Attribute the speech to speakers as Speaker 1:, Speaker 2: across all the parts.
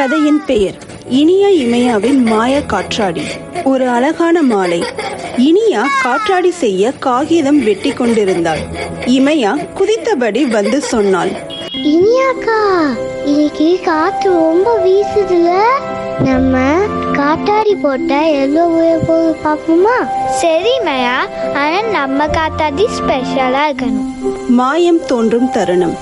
Speaker 1: கதையின் பெயர் இனியா இமையாவின் மாய காற்றாடி. ஒரு அழகான மாலை. இனியா காற்றாடி செய்ய காகிதம் வெட்டி கொண்டிருந்தாள். இமையா குதித்தபடி வந்து சொன்னாள்,
Speaker 2: இனியாக்கா, இன்னைக்கு காற்று ரொம்ப வீசுதுல, நம்ம காத்தாடி போட்டா எவ்வளவு உயர் போகுது பாப்போமா? சரி மயா, ஆனா நம்ம காத்தாடி ஸ்பெஷலா இருக்கணும்.
Speaker 1: மாயம் தோன்றும் தருணம்.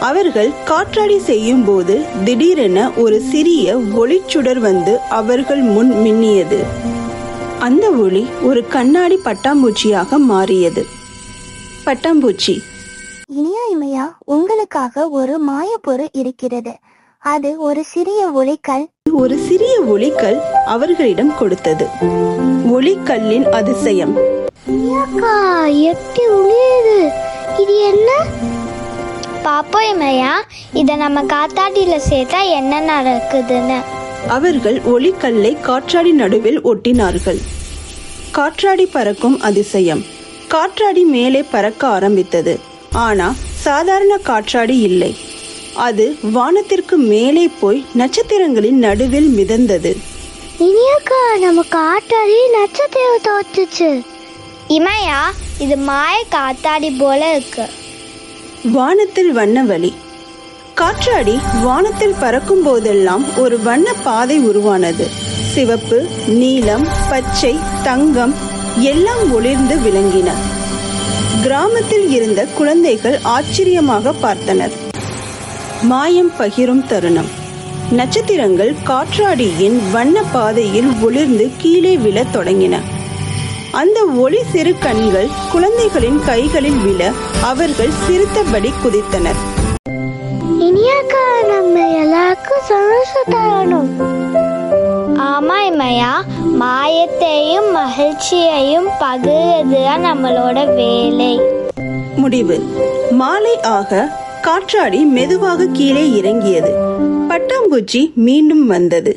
Speaker 1: அவர்கள் காற்றாடி செய்யும் போது திடீரென ஒரு சிறிய ஒளிச்சுடர் வந்து அவர்கள் முன் மின்னியது. அந்த ஒளி ஒரு கண்ணாடி பட்டாம்பூச்சியாக மாறியது. பட்டாம்பூச்சி,
Speaker 2: இனியா இமையா, உங்களுக்காக ஒரு மாயப்பொருள் இருக்கிறது. அது ஒரு சிறிய ஒளிக்கல் அவர்களிடம் கொடுத்தது. ஒளிக்கல்லின் அதிசயம். எப்படி ஒளியுது? இது என்ன? பாப்போம் இமையா, இத நம்ம காத்தாடியில சேர்த்தா என்ன நடக்குதுன்னு.
Speaker 1: அவர்கள் ஒளிக்கல்லை காற்றாடி நடுவில் ஒட்டினார்கள். காற்றாடி பறக்கும் அதிசயம். காற்றாடி மேலே பறக்க ஆரம்பித்தது. ஆனா சாதாரண காற்றாடி இல்லை. அது வானத்திற்கு மேலே போய் நட்சத்திரங்களின் நடுவில் மிதந்தது.
Speaker 2: இனியாக்கா, நம்ம காத்தாடி நட்சத்திரம் தோற்றுச்சு. இமையா, இது மாய காத்தாடி போல இருக்கு.
Speaker 1: வானத்தில் வண்ணவழி. காற்றாடி வானத்தில் பறக்கும் போதெல்லாம் ஒரு வண்ண பாதை உருவானது. சிவப்பு, நீலம், பச்சை, தங்கம் எல்லாம் ஒளிர்ந்து விளங்கின. கிராமத்தில் இருந்த குழந்தைகள் ஆச்சரியமாக பார்த்தனர். மாயம் பகிரும் தருணம். நட்சத்திரங்கள் காற்றாடியின் வண்ண பாதையில் ஒளிர்ந்து கீழே விழத் தொடங்கின. அந்த ஒளி சிறு கண்கள் குழந்தைகளின் கைகளில் விழ அவர்கள் சிரித்தபடி குதித்தனர்.
Speaker 2: இனியாக்கா, நம்ம எல்லாருக்கும் சந்தோஷம் தரணும். ஆமா இமையா, மாயத்தையும் மகிழ்ச்சியையும் பகிர்றதுதான் நம்மளோட வேலை.
Speaker 1: முடிவு. மாலை ஆக காற்றாடி மெதுவாக கீழே இறங்கியது. பட்டாம்பூச்சி மீண்டும் வந்தது.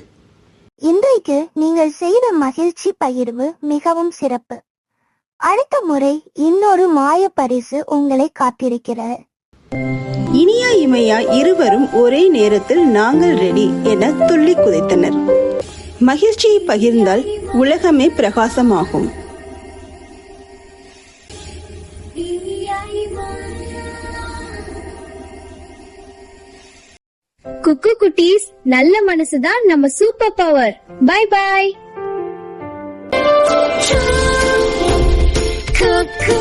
Speaker 2: இன்றைக்கு நீங்கள் செய்த மகிழ்ச்சி பகிர்வு மிகவும் சிறப்பு. அடுத்த முறை இன்னொரு மாய பரிசு உங்களை காத்திருக்கிறது.
Speaker 1: இனியா இமையா இருவரும் ஒரே நேரத்தில் நாங்கள் ரெடி என துள்ளி குதித்தனர். மகிழ்ச்சியை பகிர்ந்தால் உலகமே பிரகாசமாகும்.
Speaker 3: குக்கு குட்டீஸ், நல்ல மனசுதான் நம்ம super power. Bye bye.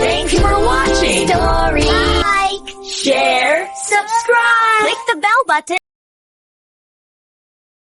Speaker 4: Thank you for watching. Story. Like, share, subscribe. Click the bell button.